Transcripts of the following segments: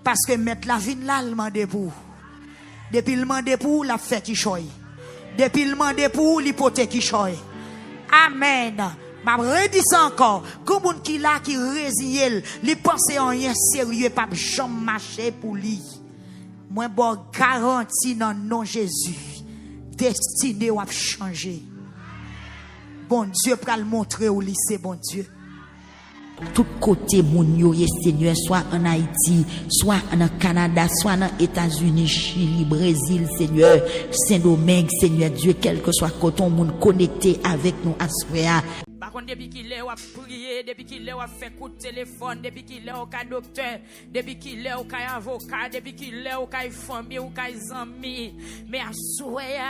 Parce que mettre la vie là, le demande pour. Depuis le demande pour, la fait qui choy. Depuis le demande pour, l'hypothèque qui choy. Amen. Ma redis ça encore. Comme un qui là qui résigne, li pense en rien sérieux, pas jamais marcher pour lui. Moi bon garantie dans nom Jésus. Destiné ou a changé. Bon Dieu pour le montrer au lycée, bon Dieu. Tout côté moun yo Seigneur, soit en Haïti, soit en Canada, soit dans États-Unis, Chili, Brésil, Seigneur, Saint-Domingue, Seigneur Dieu, quel que soit côté moun connecté avec nous à ce moment. Par contre, depuis qu'il est, on a prié, depuis qu'il est, on a fait coup de téléphone, depuis qu'il est, on a docteur, depuis qu'il est, on a avocat, depuis qu'il est, on a famille, on a amis. Mais à souhait,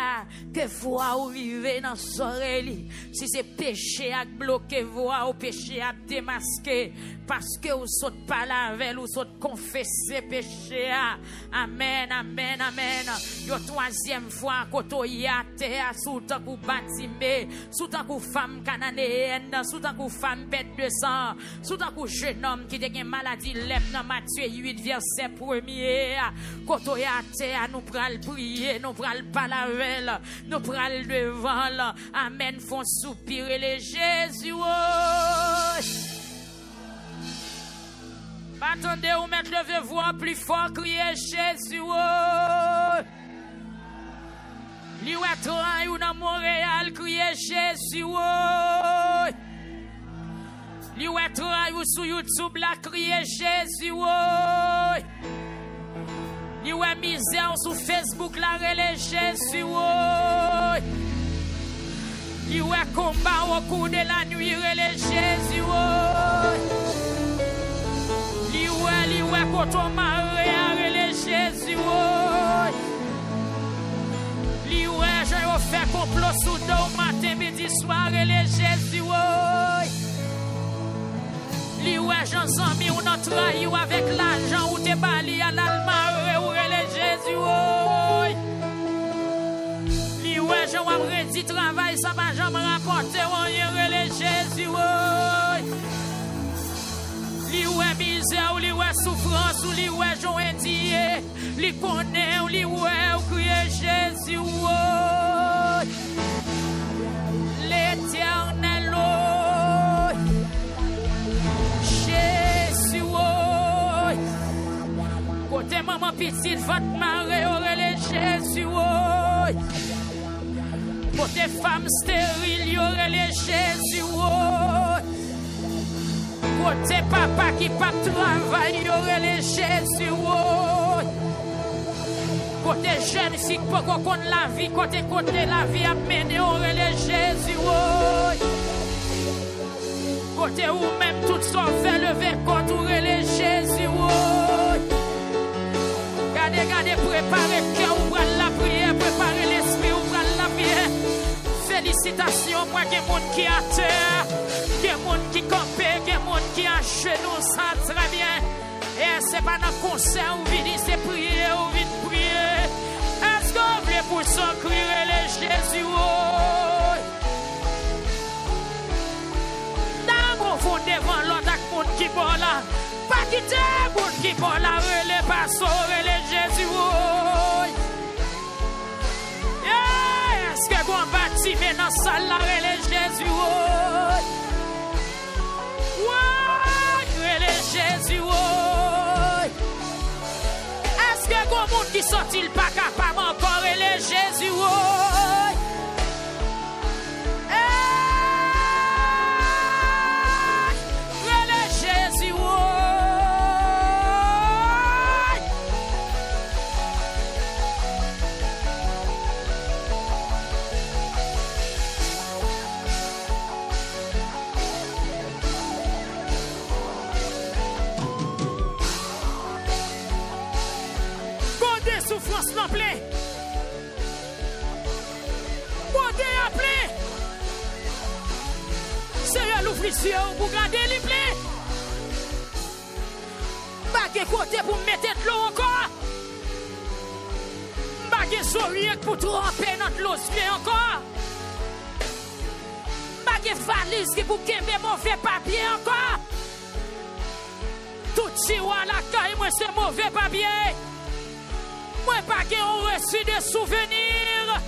que voix ou vivez dans l'oreille, si c'est péché à bloquer, voix ou péché à démasquer, parce que vous saute pas la veille, vous saute confesser péché. Amen, amen, amen. Yo troisième fois, koto yate, sous tant qu'on bâtiment, sous tant qu'on femme cananéenne, sous tant qu'on femme bête de sang, sous tant qu'on jeune homme qui a une maladie lèvre dans Matthieu 8, verset 1er. Koto yate, nous pral prier, nous pral pas la veille, nous pral devant. Amen, font soupirer les Jésus. Attendez, ou mettre le voix plus fort, crier Jésus. Li ou est ou dans Montréal, crier Jésus. Li ou est ou sur YouTube, la crier Jésus. Li ou est misère sur Facebook, la relais Jésus. Li ou est combat au cours de la nuit, relais Jésus. Liwe koto mare arele Jésus. Liwe je yo fait complot sous deux matin midi soir arele Jésus. Liwe j'en zami ou notre trahi ou avec l'argent ou te bali à l'almare ou arele Jésus. Liwe je wa redit travail ça va jamais rapporter ou arele Jésus. Li ouè misère, ou li ouè souffrance, ou li ouè joindie, li connaît, ou li ouè ou crier Jésus. L'Éternel, Jésus. Côté maman petite, votre mari, aurait Jésus. Côté femme stérile, y aurait les Jésus. Côté papa qui pas travail, y aurait les Jésus. Côté jeune fille qui pas qu'on la vie, côté la vie a mené, y aurait les Jésus. Côté où même tout son fait lever contre aurait les Jésus. Gardez, préparez le cœur, ouvrez la prière, préparez l'esprit, ouvrez la prière. Félicitations, moi, qui monde qui a terre, qui monde qui campé, qui monde qui a genou, ça très bien. Et c'est pas dans le concert où vient c'est prier, où vient prier. Est-ce qu'on veut pour s'en crier les Jésus? Dans mon fond devant l'autre monde qui bon là, pas quitter monde qui bon là, les pasteurs, les Jésus. Est-ce que vous bâtiment dans la salle là, les Jésus? Ouais, les Jésus. Est-ce que vous monde qui sont-ils pas capable encore, les Jésus? Souffrance non plein. Bonté appelé. Seigneur l'ouvrier pour garder les plaies. Bagé côté pour mettre de l'eau encore. Bagé sourire pour tremper notre l'eau encore. Bagé valise qui pour qu'aimer mauvais papier encore. Tout Si ou à la caille, moi c'est mauvais papier. Moi pas qu'un reçu de souvenirs.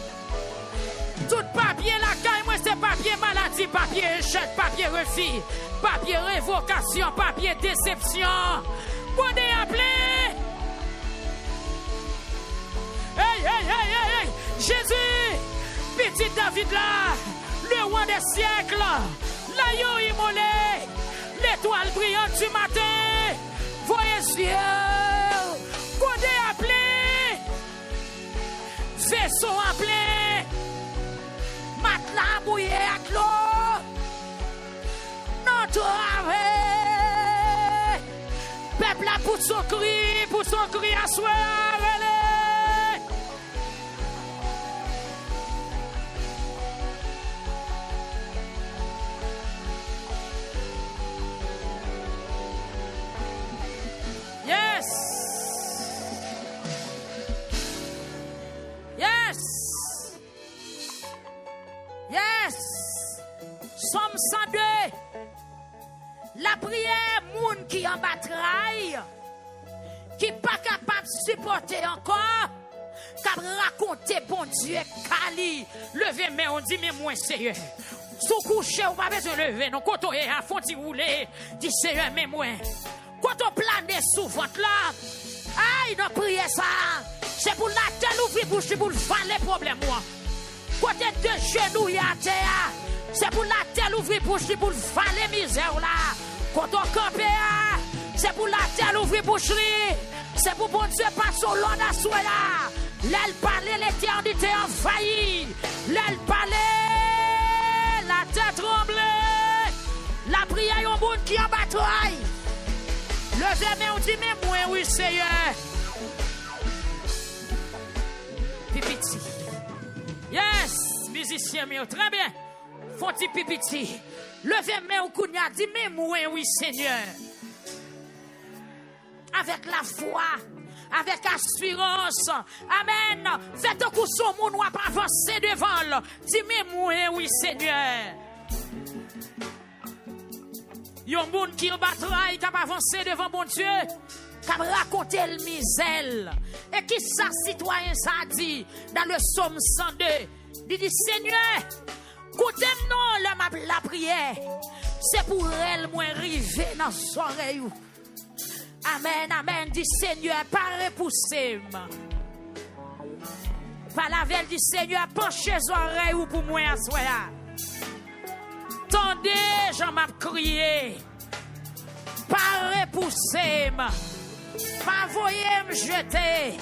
Tout papier la caille, moi c'est papier maladie, papier échec, papier refus, papier révocation, papier déception. Qu'on est appelé. Hey, hey, hey, hey, hey. Jésus, petit David là, le roi des siècles, l'agneau immolé, l'étoile brillante du matin, voyez ciel, qu'on est appelé, vaisseau en plein, matelas mouillé à l'eau, notre ave, peuple a pour son cri à soi. Yes. Yes. Yes. Somme 102. La prière, moun qui en bataille, qui pas capable de supporter encore, qui raconter bon Dieu, Kali. Levez mais on dit mais moi Seigneur. Sous coucher ou pas besoin de lever, non quand on est à fond de rouler, dit Seigneur mais moi. Quand on plane sous votre là, aïe, non priez ça. C'est pour la telle ouvrir bouche pour le faire les problèmes. Quand on est de genoux à terre, c'est pour la telle ouvrir bouche pour le faire les misères là. Quand on campe, c'est pour la telle ouvrir bouche. C'est pour bon Dieu passer au long de soi là. L'aile parler, l'éternité envahie. L'aile parler, la tête tremblée. La prière est un monde qui en bataille. Levez mais on dit mais moi oui Seigneur. Pipiti. Yes, musicien mais très bien. Font-ils pipiti. Levez mais on kounya dit mais moi oui Seigneur. Avec la foi, avec assurance. Amen. Faites un coup son monde ou pas avancer devant. Dis mais moi oui Seigneur. Yon moun qui en bataille, qui a avancé devant bon Dieu, qui a raconté le misère. Et qui ça, citoyen, ça dit, dans le psaume 102, il dit, Seigneur, écoutez-moi non, la prière, c'est pour elle, moi, river dans son oreille. Amen, amen, dit Seigneur, pas repousser. Par la veille, dit Seigneur, penchez les oreilles pour moi à soi. Tendez, j'en m'a crié. Pas repousser, pas voyer me jeter.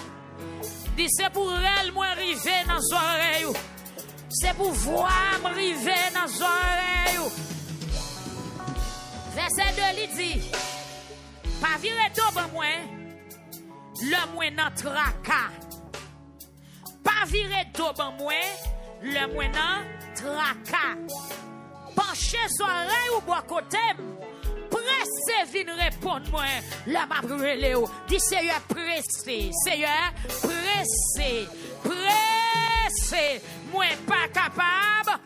Dis c'est pour elle, moi, river dans les oreilles. C'est pour voir me river dans les oreilles. Verset 2, il dit, pas virer tout ben moi, le moins dans tracas. Pas virer tout ben moi, le moins dans tracas. Pencher son oreille ou bois côté, pressez vin répondre moi, la m'a brûlé. Dis Seigneur pressé, Seigneur pressé, pressé, moi pas capable.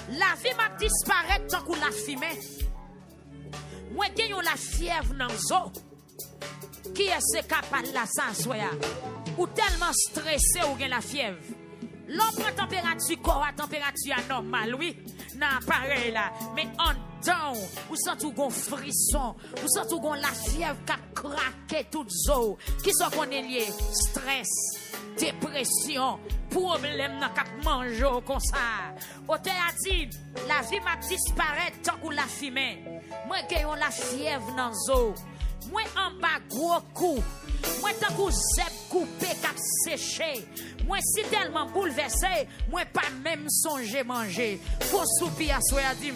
La vie m'a disparu tant qu'on la fumée. Moi gagne la fièvre dans zo. Qui est capable la sans soya? Ou tellement stressé ou gagne la fièvre? L'homme prend température corps à température anormale, oui. Non, pareil là. Mais en temps, vous sentez un frisson, vous sentez la fièvre qui a craqué toute zo. Qui sont qu'on est lié? Stress, dépression, problème dans cap manger comme ça. Auteur a dit, la vie m'a disparu tant qu'on la fumée. Moi gagne la fièvre dans zo. Moi en bas gros coup. Moi tant que zèbre coupé cap séché. Moi si tellement bouleversé, moi pas même songer manger. Faut soupir à soi dit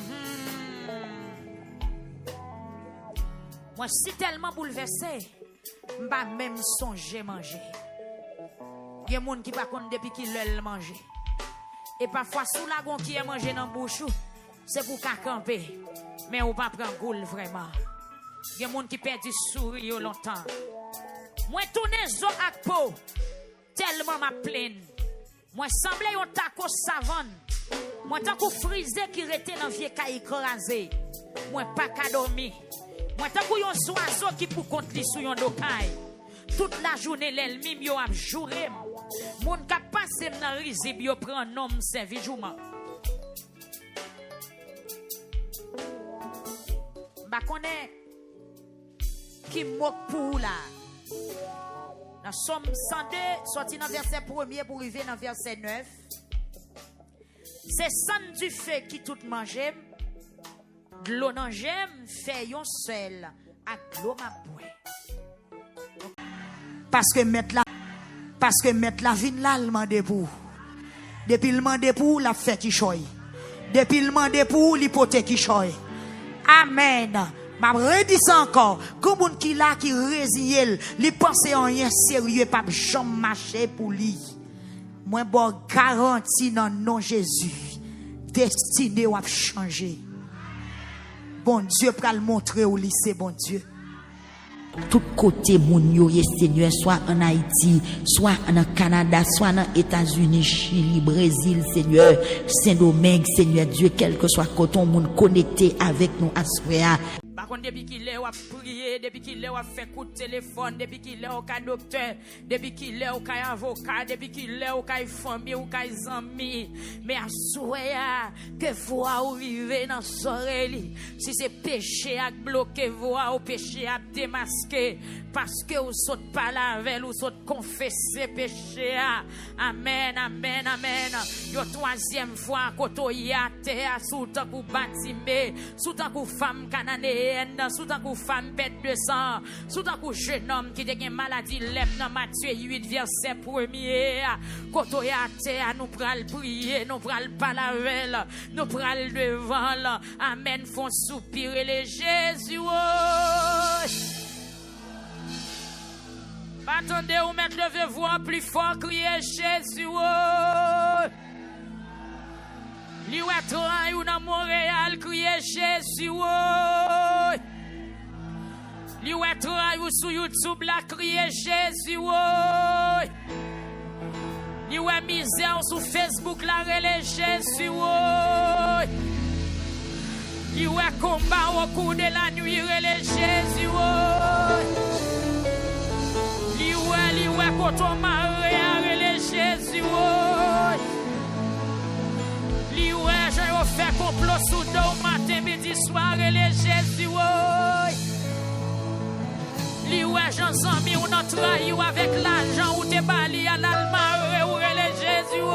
Moi si tellement bouleversé, pas même songer manger. Il y a des gens qui pas connaissent depuis qu'ils veulent manger. Et parfois sous la gon qui est mangé dans bouche, c'est pour qu'à camper. Mais on pas prendre goût vraiment. Il y a des gens qui perdent du sourire longtemps. Moi tourner zo ak peau tellement ma pleine. Moi semblait un taco savane. Moi tant qu'on frisé qui rete dans vieux caille écrasé. Moi pas qu'à dormir. Moi, tant qu'on yon oiseau qui pour contre li sou yon dokay. Toute la journée, l'ennemi yo ap jouré. Moun ka passe nan rizib yo pran nom servi jouman. Ba konnen qui moque pour là. Dans Somme 102, sorti dans verset 1er pour arriver dans verset 9. C'est sang du feu qui tout mange. De l'eau nan j'aime, fait yon seul. A l'eau ma boue. Parce que mettre la vin là, le mande pour. Depuis le mande pour, la fait qui choy. Depuis le mande pour, l'hypothèque qui choy. Amen. Ma redis encore, comme on qui là qui résigne, li pense en rien sérieux pas jamais marcher pour lui. Moi bon garantie dans nom Jésus, destiné ou a changer. Bon Dieu pral montrer au lycée bon Dieu. Tout côté moun yo Seigneur, soit en Haïti, soit en Canada, soit en États-Unis, Chili, Brésil, Seigneur, Saint-Domingue, Seigneur Dieu, quel que soit côté moun connecté avec nous à soir. Par contre, depuis qu'il est, on a prié, depuis qu'il est, on a fait coup de téléphone, depuis qu'il est, on a docteur, depuis qu'il est, on a avocat, depuis qu'il est, on a famille, on a amis. Mais à souhait, que voix arriver dans soirée, si c'est péché à bloquer voix, ou péché à démasquer, parce que vous saute pas la veille, ou saute confesser péché. Amen, amen, amen. Yo troisième fois, koto yate, sous tant qu'on bâtiment, sous tant qu'on femme cananéenne, sous tant qu'on femme bête de sang, sous tant qu'on jeune homme qui a une maladie lève dans Matthieu 8 verset 1er. Koto yate, nous pral prier, nous pral pas la veille, nous pral devant. Amen, font soupirer les Jésus. Attendez, ou mettre le voix plus fort, crier Jésus. Li ou est ou dans Montréal, crier Jésus. Li ou est ou sur YouTube, la crier Jésus. Li ou est misère sur Facebook, la relais Jésus. Li ou est combat au cours de la nuit, relais Jésus. Li ou est koto maré, relais Jésus. Li ou est je fait complot sous dos matin, midi, soir, relais Jésus. Li ou est j'en zami ou notre trahi ou avec l'argent ou te bali à l'almaré ou relais Jésus.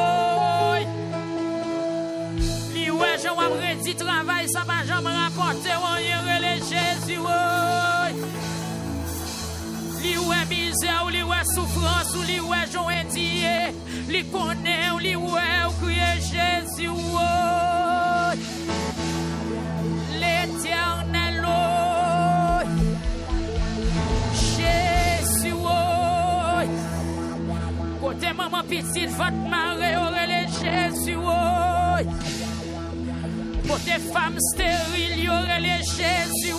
Li ou est j'en redit travail, ça va jamais rapporter ou rien relais Jésus. Li ou est misère, ou li ou est souffrance, ou li ou est j'en indié, li connaît, ou li ou est ou crier Jésus. L'Éternel, Jésus. Côté maman petite, votre mari, aurait Jésus. Côté femme stérile, aurait les Jésus.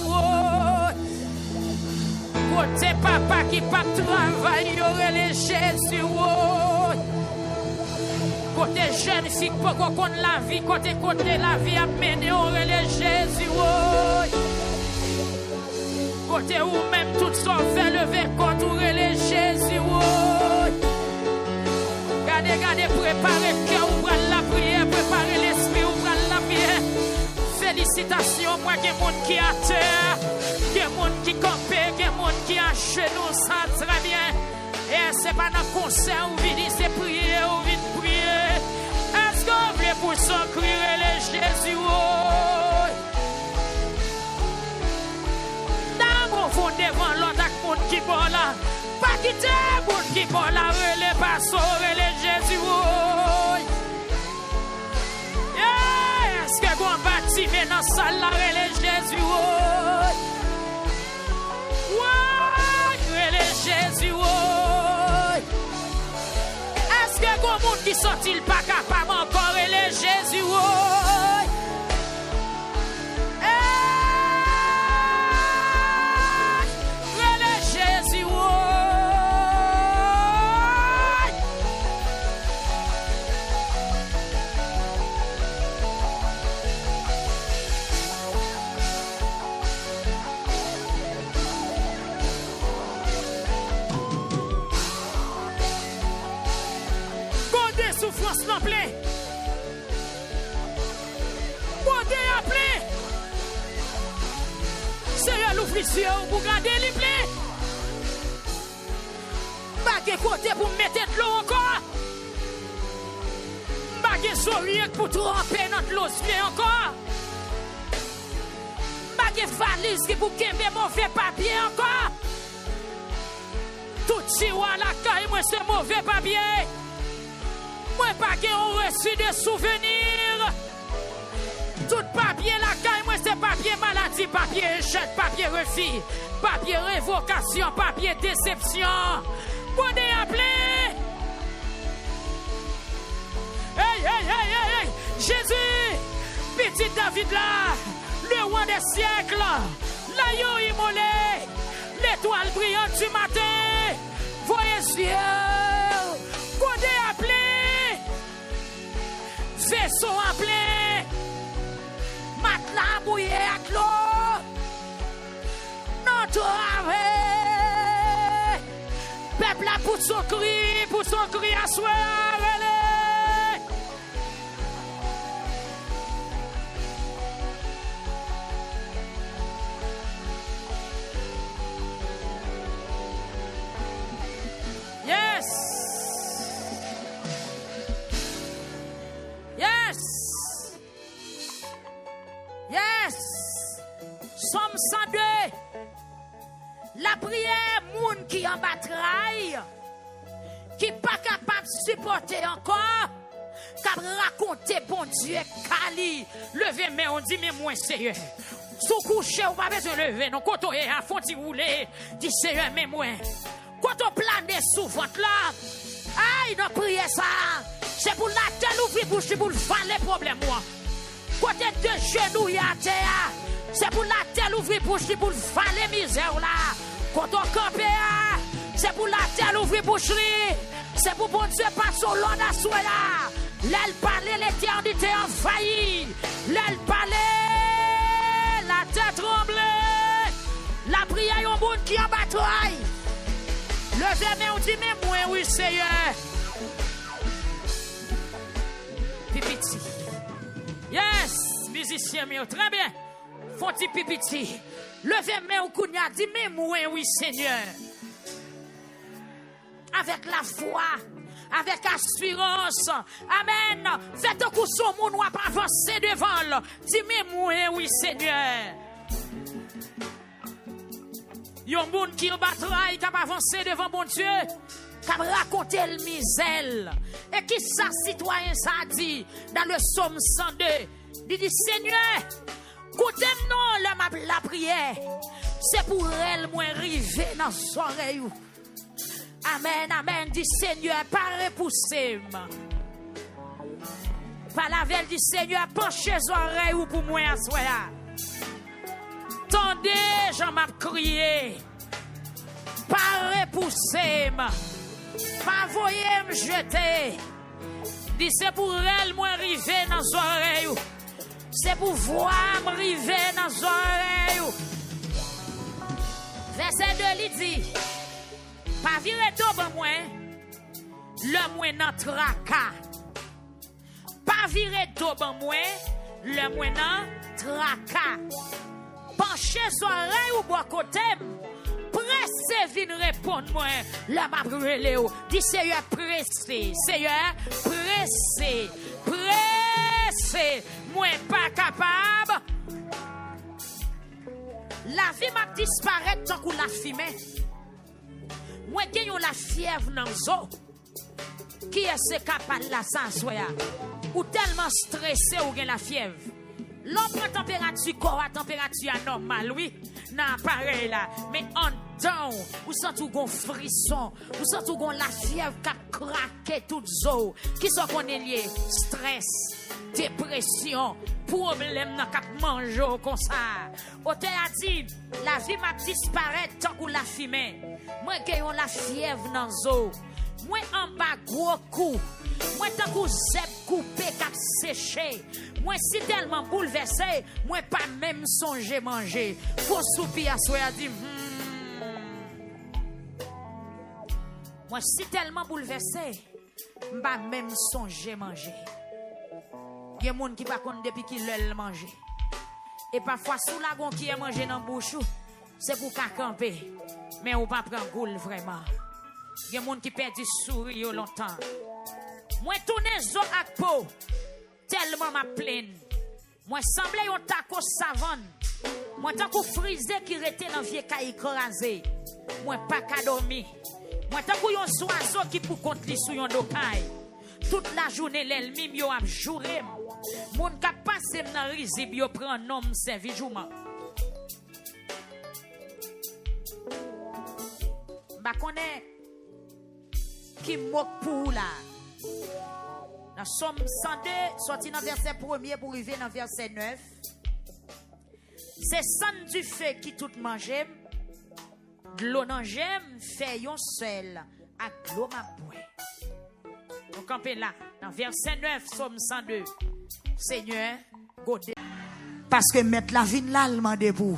Côté papa qui pas travail, aurait les Jésus. Côté jeune fille qui peut connaître la vie, côté la vie a mené, aurait les Jésus. Côté où même tout ça fait lever contre, aurait les Jésus. Gardez, préparez le cœur, ouvrez la prière, préparez l'esprit, ouvrez la prière. Félicitations, moi, il y a des gens qui à terre, il y a des gens qui campent, il y a des gens qui à genoux, ça très bien. Et c'est pas dans le concert où vous c'est prier, où vous prier. Est-ce que vous voulez pour ça crier les Jésus? D'amour, vous devant l'autre monde qui bon là. Pas quitter le monde qui bon là, relais pas sauver les Jésus. Est-ce que vous bâtiment dans la salle là, relais Jésus? Relais Jésus. Est-ce que vous monde qui sont-ils pas capables encore relais Jésus? Relais Jésus. vicieux pour garder les plaies. Pas côté pour mettre de l'eau encore. Pas sourire pour tremper notre l'eau encore. Pas valise qui pour qu'aimer mauvais papier encore. Tout tiroir la caille, moi c'est mauvais papier. Moi pas reçu des souvenirs. Tout papier la caille, moi c'est papier maladie, papier échec, papier refus, papier révocation, papier déception. Qu'on est appelé. Hey, Jésus, petit David là, le roi des siècles, l'agneau immolé, l'étoile brillante du matin, voyez ciel, qu'on est appelé, vaisseau en plein, matelas mouillé à clos, notre ave, peuple là pour son cri à soir. Somme 102. La prière, moun qui en bataille, qui pas capable de supporter encore, qui raconter bon Dieu, Kali, levez mais on dit mais moi Seigneur. Sous coucher ou pas besoin de lever, non, quand on est à fond de rouler, dit Seigneur mais moi. Quand on plane sous votre là, aïe, non prière ça, c'est pour la tête ouvrir bouche pour le faire les problèmes moi. Côté de genoux y a terre. C'est pour la terre ouvrir bouche pour le faire les misères là. Quand on campe, c'est pour la terre ouvrir bouche. C'est pour bon Dieu pas son long à soi là. L'aile parler l'éternité envahie. L'aile parler, la tête tremble. La prière est un monde qui en bataille. Levez mais on dit mais moi oui Seigneur. Pipiti. Yes, musicien mieux, très bien. Font-ils pipiti. Levez main au kounya, dis mais moi oui Seigneur. Avec la foi, avec assurance. Amen. Faites un coup sur mon noir pour avancer devant. Dis mais moi oui Seigneur. Yon moun qui en bataille qui a avancé devant mon Dieu. Qui a raconté le misère. Et qui ça citoyen ça dit dans le psaume 102. Il dit Seigneur, écoutez non la prière. C'est pour elle moi river dans son oreille. Amen, amen. Dit Seigneur, pas repousser. Par la veille dit Seigneur, penchez les oreilles pour moi à soir. Tendez, j'en m'a crié. Pas repousser. Pas voyer me jeter. Dit c'est pour elle moi river dans les oreilles. C'est pour voir me river dans les oreilles. Verset 2 il dit pas virer d'eau moi le moins dans tracas. Pas virer d'eau moi le moins dans tracas. Pencher les oreilles ou bois côté. Pressez, vin répondre moi. La m'a brûlé. Dis Seigneur, pressez. Seigneur, pressez. Pressez. Moi pas capable. La vie m'a disparu tant qu'on la fumée. Moi gagne la fièvre dans zo. Qui est capable la s'assoya? Ou tellement stressé ou gagne la fièvre. L'homme prend température corps à température anormale, oui. Non, pareil là. Mais en dedans, vous sentez un frisson, vous sentez la fièvre qui a craqué toute zo. Qui sont qu'on est lié? Stress, dépression, problème dans cap manger comme ça. Auteur a dit, la vie m'a disparu tant qu'on la fumée. Moi gagne la fièvre dans zo. Moi en bas gros coup. Moi tant que zèbre coupé cap séché. Moi si tellement bouleversé, moi pas même songer manger. Faut soupir à soi a dit Moi si tellement bouleversé, pas même songer manger. Il y a des gens qui pas connaissent depuis qu'ils veulent manger. Et parfois sous la gon qui est mangé dans bouche, c'est pour qu'à camper, mais on pas prendre goule vraiment. Il y a des gens qui perdent du sourire longtemps. Moi, tourne zo ak po, tellement ma plaine. Moi, semblais un taco savane. Moi, tant qu'on frisé qui rete dans vieux caille écrasé. Moi, pas qu'à dormir. Moi, tant qu'on yon oiseau qui pour contre li sou yon dokaï. Toute la journée, l'ennemi yo ap jouré. Moun ka passe nan rizib yo prend nom servi jouman. Ba connaît qui moque pour là. Dans Somme 102, sorti dans verset 1er pour arriver dans verset 9. C'est sang du feu qui tout mange. De l'eau nan j'aime, fait yon seul, à l'eau ma boué. Donc, campez là, dans verset 9, Somme 102. Seigneur, godé. Parce que mettre la vie là, le mande pour.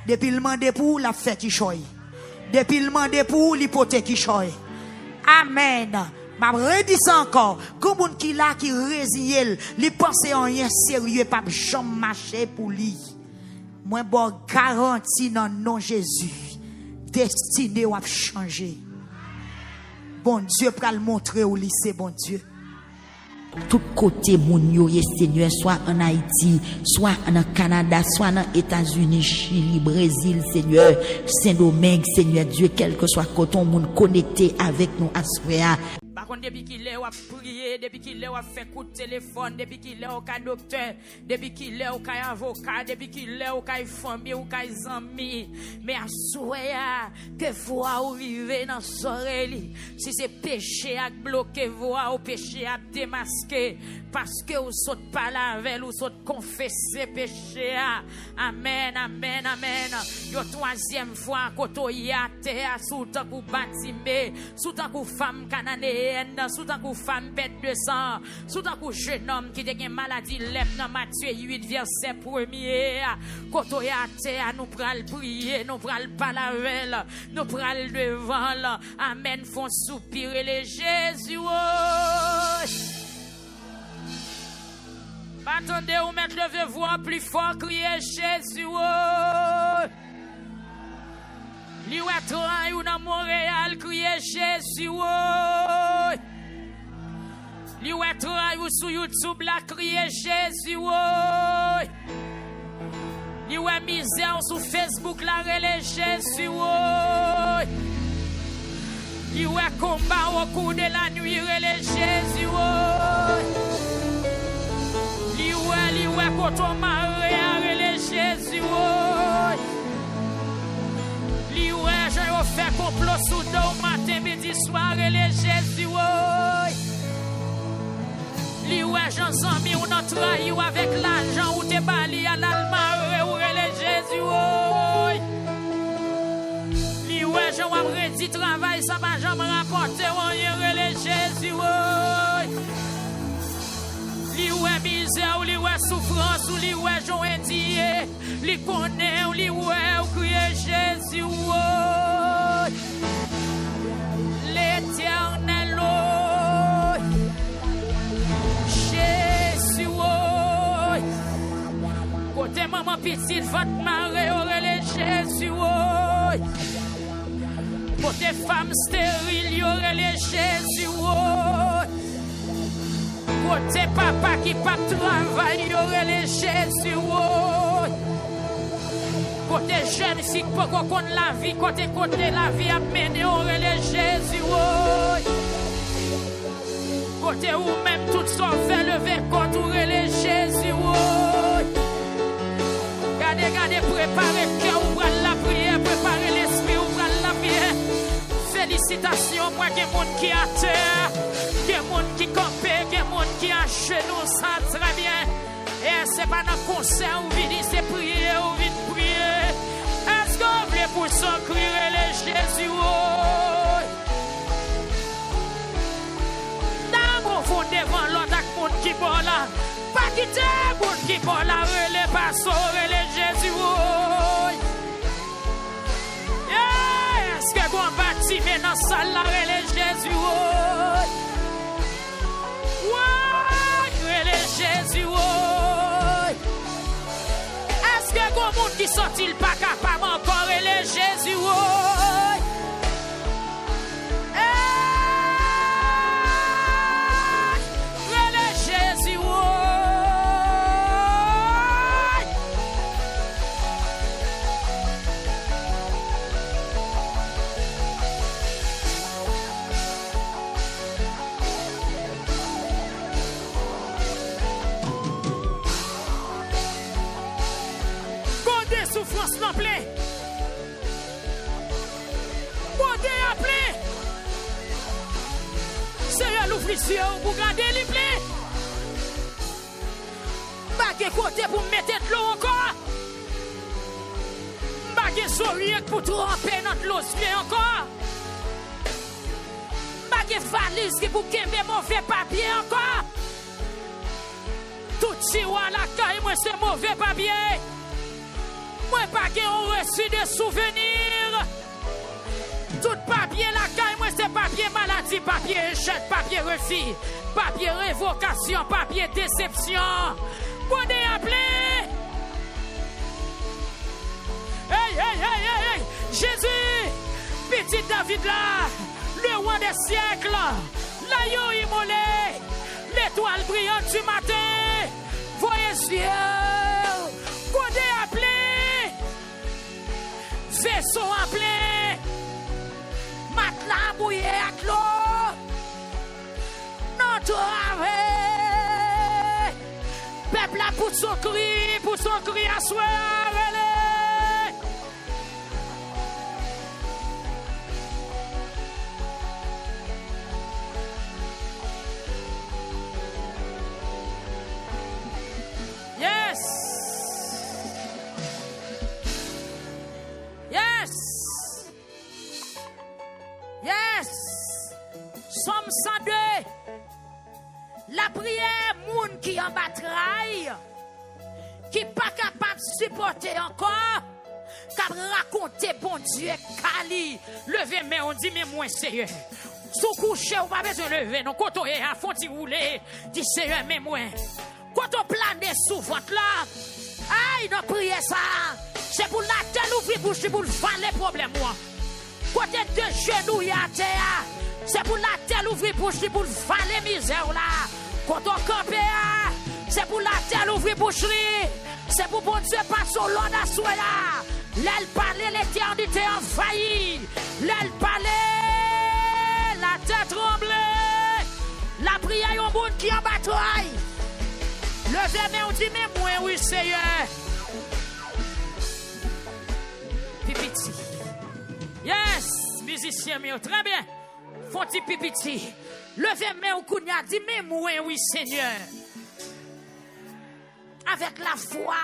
Depuis le mande pour, la fait qui choy. Depuis le mande pour, l'hypothèque qui choy. Amen. Ma redis encore, comme moun qui là qui résigne, li pense en rien sérieux pas jamais marcher pour lui. Moi bon garantie dans nom Jésus. Destiné ou a changé. Bon Dieu pral montrer au lycée bon Dieu. Tout côté moun yo ye Seigneur, soit en Haïti, soit en Canada, soit en États-Unis, Chili, Brésil, Seigneur, Saint-Domingue, Seigneur Dieu, quel que soit coton moun connecté avec nous à ce moment. Par contre, depuis qu'il est, on a prié, depuis qu'il est, on a fait coup de téléphone, depuis qu'il est, on a docteur, depuis qu'il est, on a avocat, depuis qu'il est, on a famille, on a amis. Mais à souhait que vous arrivez dans l'oreille, si c'est péché à bloquer, vous au péché à démasquer, parce que vous saute pas la veille, vous saute confesser péché. Amen, amen, amen. Yo troisième fois, quand on y a terre, sous tant que bâtiment, sous tant que femme cananéenne, sous tant que femme bête de sang, sous tant que jeune homme qui a une maladie lève dans Matthieu 8, verset 1er. Quand on y a terre, nous pral prier, nous pral pas la veille, nous pral devant. Amen, font soupirer les Jésus. Attendez, ou mettre le voix plus fort, crier Jésus. Li ou travail ou dans Montréal, crier Jésus. Li ou travail ou sur YouTube, la crier Jésus. Li ou misère sur Facebook, la relais Jésus. Li ou combat au cours de la nuit, relais Jésus. Liwe koto mare arele Jésus. Liwe j'ai fait complot sous deux matin midi soir arele Jésus. Liwe j'en zami ou nan trahi ou avec l'argent ou te bali à l'almare ou arele Jésus. Liwe j'en wap redi travail ça va jamais rapporter ou arele Jésus. Li ouè misère, ou li ouè souffrance, ou li ouè joindie, li connaît, ou li ouè ou crier Jésus. L'Éternel, Jésus. Côté maman petite, votre mari, aurait Jésus. Côté femme stérile, y'aurait les Jésus. Côté papa qui pas travail, y aurait les Jésus. Côté jeune fille qui pas qu'on la vie, côté la vie a mené, y aurait les Jésus. Côté où même tout ça fait lever contre aurait les Jésus. Gardez, préparez le cœur, ouvrez la prière, préparez l'esprit, ouvrez la prière. Félicitations, moi, il y a des gens qui à terre, il y a des gens qui campent, il y a des gens qui à genoux, ça très bien. Et c'est pas dans le concert où vient c'est prier, où vient prier. Est-ce qu'on veut pour ça crier les Jésus? D'abord, vous devant l'autre monde qui boit là. Pas quitter le monde qui boit là, les pasteurs, les Jésus. Est-ce que vous bâtiment dans la salle là, les Jésus? Ouais, les Jésus. Est-ce que vous Yon monde qui sorti le pas capable encore et les Jésus. Oh. Les Jésus. Oh. Souffrance non plein. Bonté appelé. Seigneur l'ouvrier pour garder les plaies. Baguette côté pour mettre de l'eau encore. Baguette sourire pour tremper notre l'eau encore. Baguette valise qui pour qu'aimer mauvais papier encore. Tout tiroir la caille moi c'est mauvais papier. Moi pas reçu de souvenirs. Tout papier la caille, moi c'est papier maladie, papier échec, papier refus, papier révocation, papier déception. Moi des appelé. Hey, Jésus, petit David là, le roi des siècles, l'agneau immolé, l'étoile brillante du matin, voyez ciel, moi des appelé. Vaisseau en plein, matelas mouillé à l'eau, notre ave, peuple a pour son cri à soir. Somme 102. La prière, moun qui en bataille, qui pas capable de supporter encore, qui raconter bon Dieu, Kali, levez mais on dit mais moi Seigneur. Sous coucher ou pas besoin de lever, non quand on est à fond de rouler, dit Seigneur mais moi. Quand on plane sous votre là, aïe non prier ça, c'est pour la tête ouvrir bouche pour le faire les problèmes moi. Côté de genoux y a terre. C'est pour la terre ouvrir bouche pour le faire les misères là. Quand on campe, c'est pour la terre ouvrir bouche. C'est pour bon Dieu passer au long de soi là. L'aile parler, l'éternité en failli. L'aile parler, la tête tremble. La prière est un monde qui en bataille. Levez mais on dit mais moi oui Seigneur. Pipiti. Yes, musicien mieux, très bien. Font-ils pipiti. Levez mais au kounya, dit mais moi oui Seigneur. Avec la foi,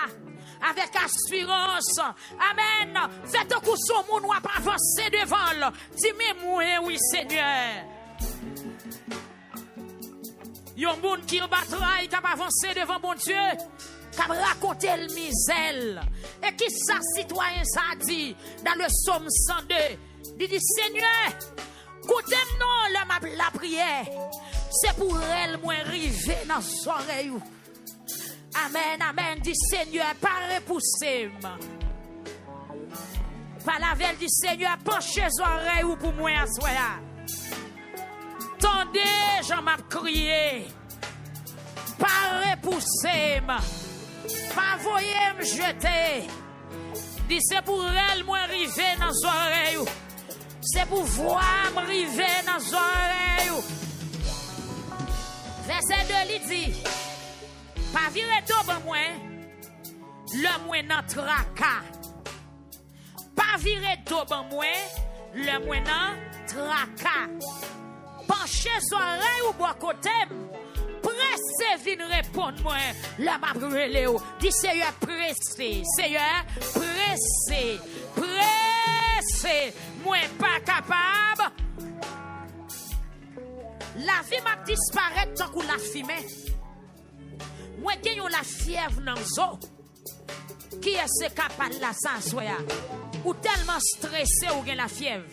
avec assurance. Amen. Faites un coup sur mon noir pour avancer devant. Dis mais moi oui Seigneur. Yon moun qui en bataille, qui a avancé devant mon Dieu, qui a raconté le misère. Et qui ça, citoyen, ça dit, dans le psaume 102, il dit, Seigneur, écoutez-moi la prière. C'est pour elle, moi, river dans son oreille. Amen, amen, dit Seigneur, pas repousser. Par la veille, dit Seigneur, penchez les oreilles pour moi, à soi. Tendez, j'en m'a crié. Pas repousser, pas voyer me jeter. Dis c'est pour elle, moi, river dans les oreilles. C'est pour voir me river dans les oreilles. Verset 2, il dit, pas virer tout ben moi, le moins dans tracas. Pas virer tout ben moi, le moins dans tracas. Pencher son oreille ou bois côté. Pressez, vin répondre moi. La m'a brûlé. Dis Seigneur, pressez. Seigneur, pressez. Pressez. Moi pas capable. La vie m'a disparu tant qu'on la fumée. Moi gagne la fièvre dans zo. Qui est capable la sans soya? Ou tellement stressé ou gagne la fièvre.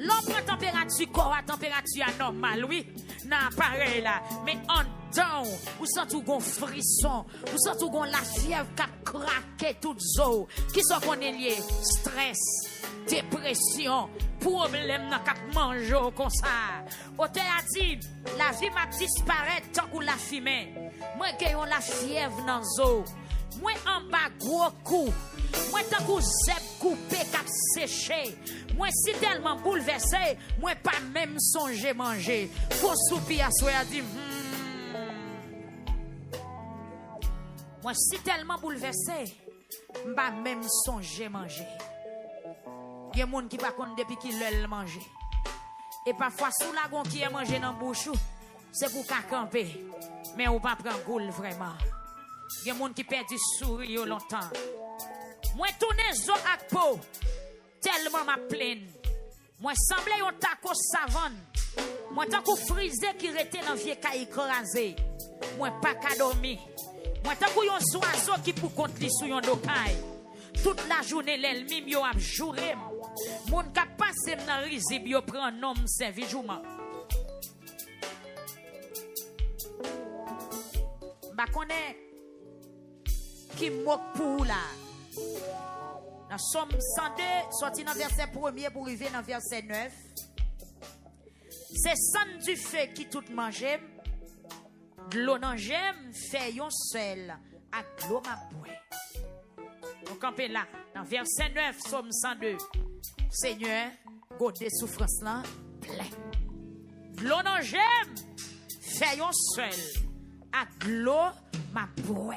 L'homme prend température corps à température normale, oui. Non, pareil là. Mais on dedans, ou sent tout gon frisson, ou sent tout gon la fièvre qui a craqué toute zo, qui sont qu'on est lié, stress, dépression, problème dans cap manger comme ça. Auteur a dit, la vie m'a disparaît tant qu'on la fumée. Moi gayon la fièvre dans zo. Moi en bas gros coup. Moi tant qu'on zèbre coupé cap séché. Moi si tellement bouleversé, moi pas même songer manger. Faut soupir à soi a dit Moi si tellement bouleversé, pas même songer manger. Il y a des gens qui ne connaissent pas depuis qu'ils veulent manger. Et parfois, sous la gon qui est mangé dans la bouche, c'est pour qu'à camper. Mais on ne pas prendre goût vraiment. Il y a des gens qui perdent du sourire longtemps. Moi, tourne zo ak peau, tellement ma plaine. Moi, semble yon taco savane. Moi, tant qu'on frisé qui rete dans vieux caille écrasé. Moi, pas qu'à dormir. Moi, tant qu'on yon oiseau qui pour contre li sou yon dokaï. Toute la journée, l'ennemi yo a jouré. Mon ka passe dans risib yo prend nom servi jouma. Ba connaît qui moque pour là. Dans Somme 102, sorti dans verset 1er pour arriver dans verset 9. C'est sang du feu qui tout mangeait. De l'eau nan j'aime, fait yon seul, à l'eau ma boue. On campe là, dans verset 9, Somme 102. Seigneur, God de souffrance là, plein. De l'eau nan j'aime, fait yon seul, à l'eau ma boue.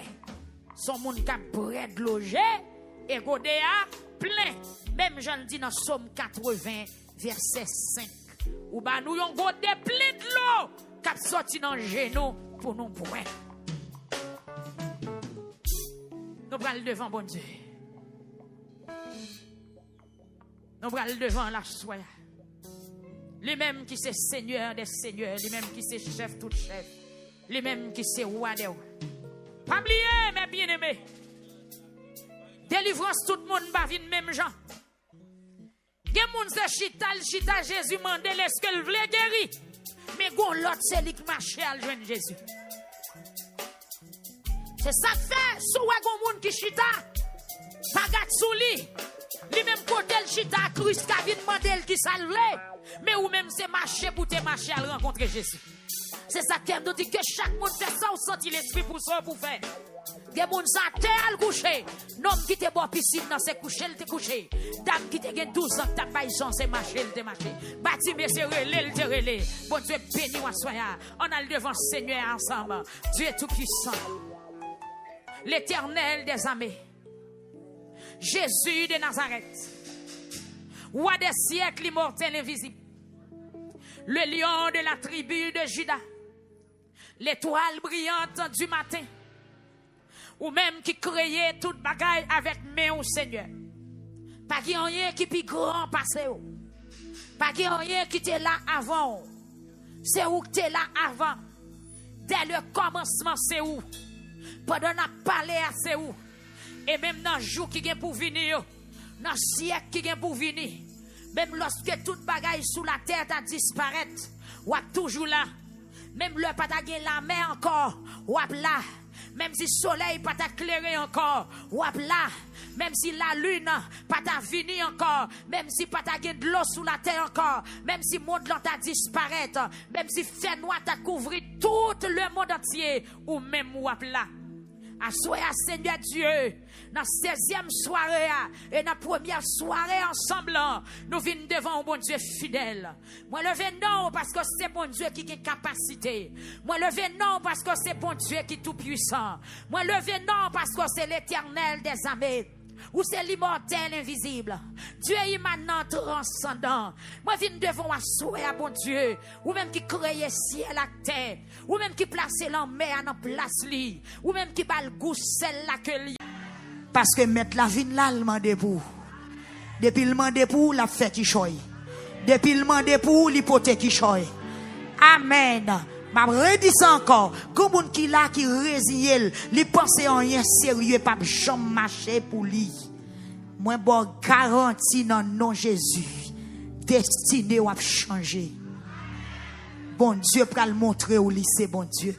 Son monde ka brè de loger, et God a plein. Même j'en dis dans Somme 80, verset 5. Ou ba nou yon God de plein de l'eau, kap sorti dans genou pour nous boire. Nous prenons devant bon Dieu. Nous prenons devant la soie. Lui-même qui c'est Seigneur des seigneurs, lui-même qui c'est chef tout chef, lui-même qui c'est roi des rois. Pas oublier, mes bien-aimés. Délivrance, tout le monde va venir même gens. Gen moun se chita Jésus mande est-ce qu'elle voulait guérir. Mais gon l'autre c'est lui qui marche à joindre Jésus. C'est ça que fait sou gon moun qui chita pas gat sou li. Li même côté le chita Christ ka vinn demander qui ça voulait. Mais ou même c'est marcher pour te marcher à rencontrer Jésus. C'est ça qu'elle nous dit que chaque monde fait ça ou senti l'esprit pour ça pour faire. Des moun sa terre al coucher. Nom qui te bon piscine dans ses coucher, il te couché. Dame qui te gen 12 ans, ta paille son, c'est marché, il te marché. Bâti, mais c'est relé, il te relé. Bon Dieu, béni ou soya. On a le devant Seigneur ensemble. Dieu tout puissant. L'éternel des armées. Jésus de Nazareth. Roi des siècles, immortel, invisible. Le lion de la tribu de Juda. L'étoile brillante du matin. Ou même qui créait toute bagaille avec main au Seigneur. Pas qu'il y ait rien qui plus grand passé. Pas qu'il y ait rien qui était là avant. C'est où que tu es là avant. Dès le commencement, c'est où. Pendant qu'on parlé à c'est où. Et même dans le jour qui vient pour venir, dans le siècle qui vient pour venir, même lorsque toute bagaille sous la terre a disparu, ou toujours là. Même le patagé la mer encore, ou là. Même si le soleil pas t'éclairer encore, ou là. Même si la lune pas t'a fini encore, même si pas t'a de l'eau sous la terre encore, même si le monde t'a disparu, même si fait noir t'a couvert tout le monde entier, ou même ou là. Assoyez Seigneur Dieu, dans la 16e soirée et dans la première soirée ensemble, nous venons devant un bon Dieu fidèle. Moi, levez non parce que c'est bon Dieu qui a capacité. Moi, levez non parce que c'est bon Dieu qui est tout puissant. Moi, levez non parce que c'est l'éternel des armées. Ou c'est l'immortel invisible. Dieu immanent transcendant. Moi, viens devant assoyer à bon Dieu. Ou même qui crée ciel à terre. Ou même qui place l'enmer en place li. Ou même qui bat le goût celle-là que li. Parce que mettre la vie là, le mande pour. Depuis le mande pour, la fête qui choy. Depuis le mande pour, l'hypothèque qui choy. Amen. Ma redis encore, comme un qui là qui résigne, li pense en rien sérieux, pas jamais marcher pour lui. Moi bon garantie dans nom Jésus, destiné ou a changer. Bon Dieu pral montrer au lycée bon Dieu.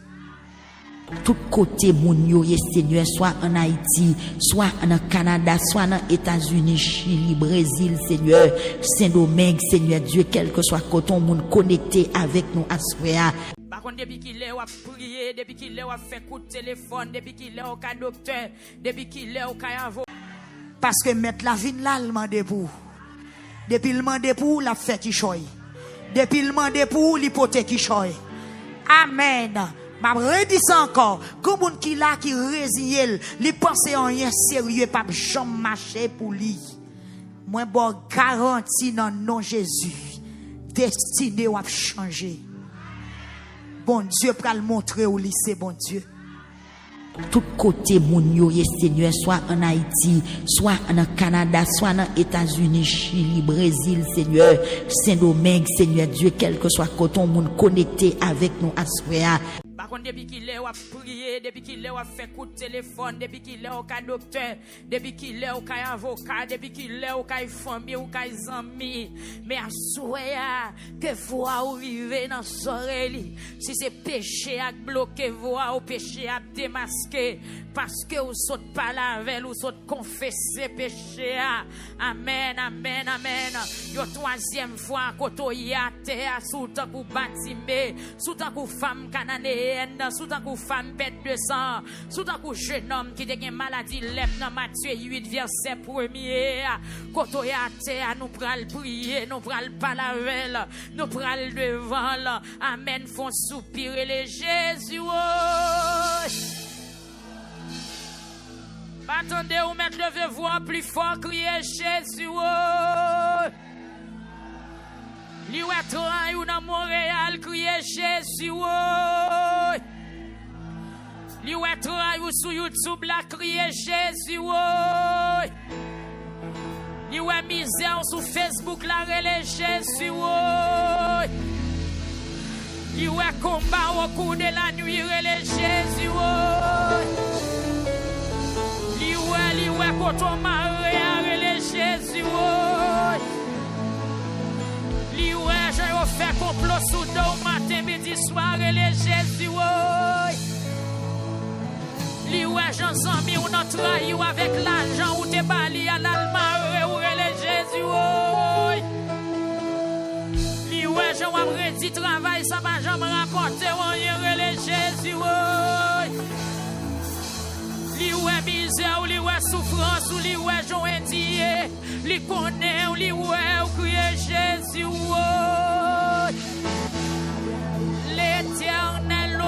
tout côté moun yo ye Seigneur, soit en Haïti, soit en Canada, soit en États-Unis, Chili, Brésil, Seigneur, Saint-Domingue, Seigneur Dieu, quel que soit coton moun connecté avec nous à ce moment. Par contre, depuis qu'il est, on a prié, depuis qu'il est, on a fait coup de téléphone, depuis qu'il est, on a docteur, depuis qu'il est, on a avocat. Parce que mettre la vie là, le mandé pour. Depuis le mandé pour, la fête qui choy. Depuis le mandé pour, l'hypothèque qui choy. Amen. Ma redis encore, comme on qui là qui résille, li pense en rien sérieux pas jamais marcher pour lui. Moi bon garantie dans nom Jésus, destiné ou a changer. Bon Dieu pral montrer au lycée bon Dieu. Tout côté moun yo ye Seigneur, soit en Haïti, soit en Canada, soit en États-Unis, Chili, Brésil, Seigneur, Saint-Domingue, Seigneur Dieu, quel que soit coton moun connecté avec nous à ce moment. Par contre, depuis qu'il est, on a prié, depuis qu'il est, on a fait coup de téléphone, depuis qu'il est, on a docteur, depuis qu'il est, on a avocat, depuis qu'il est, on a famille, on a amis. Mais à souhait que vous arrivez dans l'oreille, si c'est péché à bloquer, vous au péché à démasquer, parce que vous sautez pas la veille, vous sautez confesser péché. Amen, amen, amen. Yo troisième fois, quand on y a terre, sous tant que bâtiment, sous tant que femme cananéenne, sous tant que femme bête de sang, sous tant que jeune homme qui a une maladie lève dans Matthieu 8, verset 1er. Quand on y a terre, nous pral prier, nous pral pas la veille, nous pral devant. Amen, font soupirer les Jésus. Attendez, ou mettre le voix plus fort, crier Jésus. Li ou travail ou dans Montréal, crier Jésus. Li ou travail ou sur YouTube, la crier Jésus. Li ou misère sur Facebook, la relais Jésus. Li ou combat au cours de la nuit, relais Jésus. Li ou koto maré arrêté Jésus. Li ou j'ai fait complot sous dos matin midi soir les Jésus. Li ou j'ai amis ou notre trahi ou avec l'argent ou te bali à l'almaré ou les Jésus. Li ou j'ai redit travail ça va jamais rapporter ou les Jésus. Li ouè misère, ou li ouè souffrance, ou li ouè joindie, li connaît, ou li ouè ou crier Jésus. L'Éternel,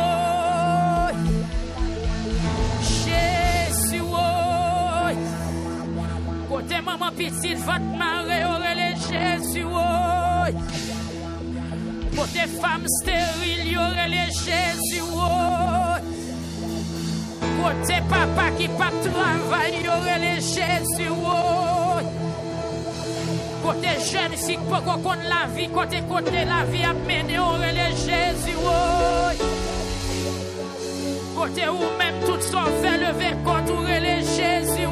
Jésus. Côté maman petite, votre mari, aurait Jésus. Côté femme stérile, y aurait les Jésus. Côté papa qui pas travail, y aurait les Jésus. Côté jeune fille pour qu'on connaisse la vie, côté la vie a mené, y aurait les Jésus. Côté où même tout ça fait lever contre, y aurait les Jésus.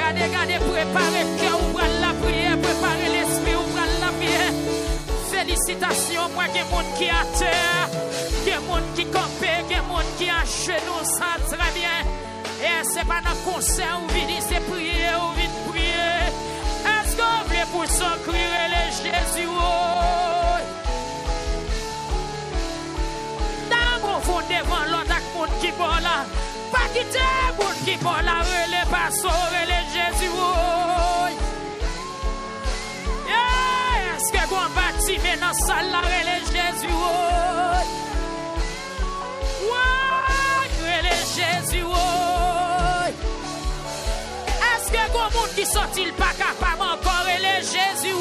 Gardez, préparez le cœur, ouvrez la prière, préparez l'esprit, ouvrez la prière. Félicitations, moi, il y a des gens qui à terre, il y a des gens qui campent, il y a des gens qui à genoux, ça très bien. Et c'est pas dans le concert où vient c'est prier, où vient prier. Est-ce que vous voulez pour ça crier les Jésus? D'abord, vous devant l'autre monde qui boit là. Pas quitter le monde qui boit là, les pasteurs, les Jésus. Est-ce que vous bâtiment dans la salle là, les Jésus? Ouais, les Jésus. Est-ce que vous monde qui sont-ils pas capable encore, les Jésus?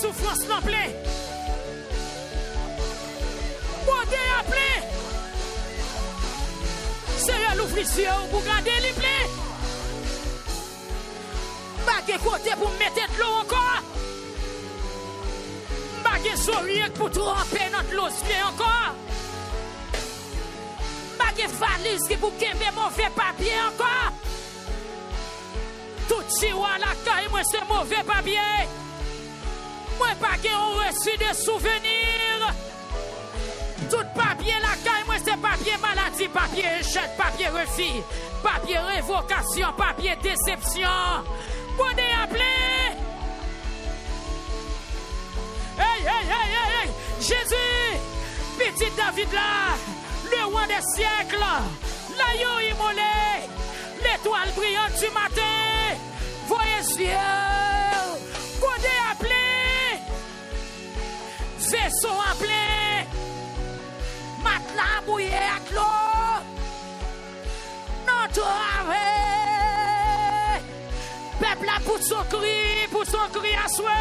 Souffrance non plein. ouvrir sur eux pour garder les plaies. Pas côté pour mettre de l'eau encore. Pas sourire pour tremper notre l'eau encore. Pas valise qui pour qu'aimer mauvais papier encore. Tout tiroir la caille, moi c'est mauvais papier. Moi pas reçu de souvenirs. Tout papier la caille, moi c'est papier maladie, papier échec, papier refus, papier révocation, papier déception. Qu'on est appelé. Hey, hey, hey, hey, hey. Jésus, petit David là, le roi des siècles, l'agneau immolé, l'étoile brillante du matin, voyez ciel, qu'on est appelé, vaisseau appelé, matelas mouillé à l'eau, notre ave, peuple là pour son cri à soir.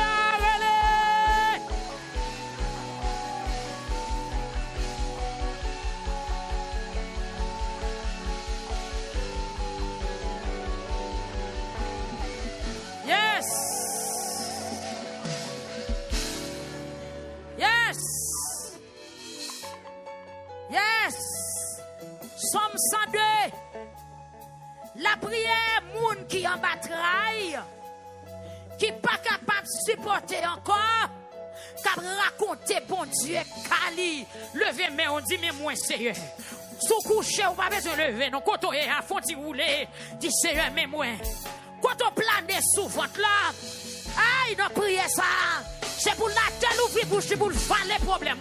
Yes. Yes. Yes. Somme 102. La prière moun qui en bataille, qui pas capable de supporter encore, qui raconter bon Dieu, Kali. Levez mais on dit mais moi sérieux. Sous coucher ou pas besoin de lever, non quand on est à fond de rouler, dit Seigneur mais moi. Quand on plane sous votre là, aïe, non priez ça. C'est pour la tête ouvrir bouche pour le faire les problèmes.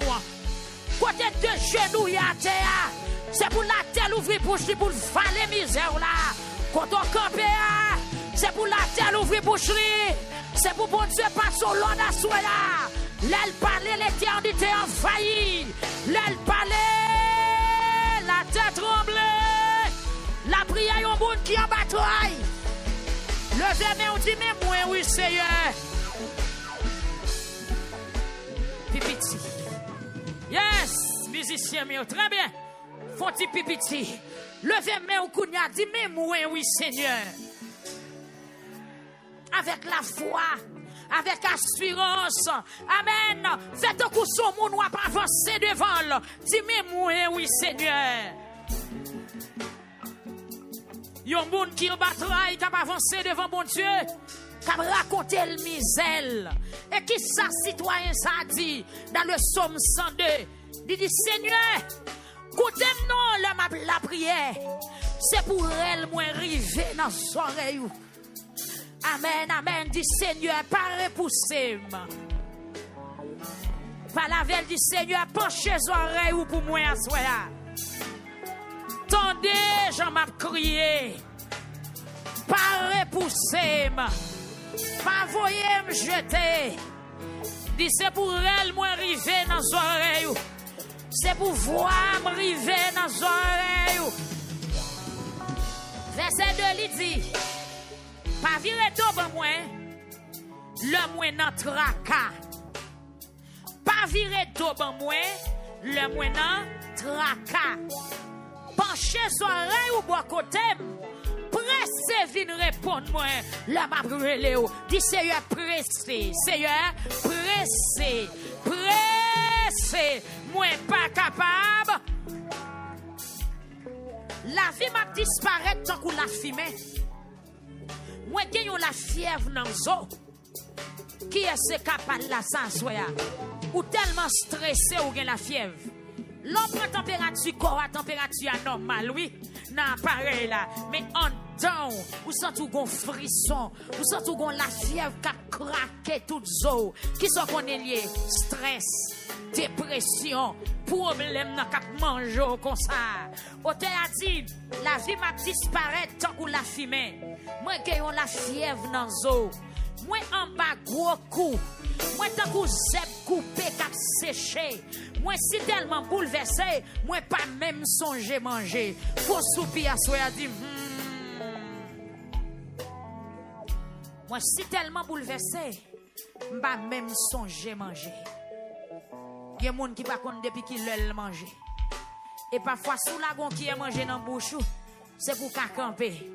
Quand on est de genoux à terre, c'est pour la tête ouvrir bouche pour le faire les misères là. Quand on campe, c'est pour la tête ouvrir bouche. C'est pour bon Dieu passer au long de soi là. L'aile parler, l'éternité envahie. L'aile parler, la tête tremble. La prière est au monde qui en bataille. Levez mais on dit mais moi oui Seigneur. Pipiti. Yes, musicien mais très bien. Font-ils pipiti. Levez mais on kounya dit mais moi oui Seigneur. Avec la foi, avec assurance. Amen. Faites un coup sur mon noir pour avancer devant. Dis mais moi oui Seigneur. Yon moun qui en bataille, qui a avancé devant mon Dieu, qui a raconté le misère. Et qui ça, citoyen, ça dit, dans le psaume 102, il dit, Seigneur, écoutez-moi la prière, c'est pour elle, moi, river dans son oreille. Amen, amen, dit Seigneur, pas repousser. Par la veille, dit Seigneur, penchez les oreilles pour moi à soi. Tendez, j'en m'a crié. Pas repousser, pas voyer me jeter. Dis c'est pour elle, moi, river dans les oreilles. C'est pour voir me river dans les oreilles. Verset 2, il dit, pas virer devant moi, le moins dans tracas. Pas virer devant moi, le moins dans tracas. Penchez les oreilles ou bois côté. Pressez, vin répondre-moi. La m'a brûlé. Dis Seigneur, pressez. Seigneur, pressez. Pressez. Moi, pas capable. La vie m'a disparu tant qu'on la fumée. Moi, j'ai la fièvre dans le zoo. Qui est capable de la s'asseoir? Ou tellement stressé ou gen la fièvre? L'homme prend température corps à température anormale, oui. Non, pareil là. Mais en dedans, vous sentez un frisson, vous sentez la fièvre qui a craqué toute zo. Qui sont qu'on est lié? Stress, dépression, problème dans cap manger comme ça. Auteur a dit, la vie m'a disparu tant qu'on la fumée. Moi, j'ai la fièvre dans zo. Moi, en bas, gros coup. Moi, tant que zèbre coupé, cap séché. Moi, si tellement bouleversé, moi, pas même songer manger. Faut soupir à soi, a dit, Moi, si tellement bouleversé, pas même songer manger. Il y a des gens qui ne savent pas depuis qu'ils veulent manger. Et parfois, sous la gon qui est mangé dans la bouche, c'est pour qu'à camper.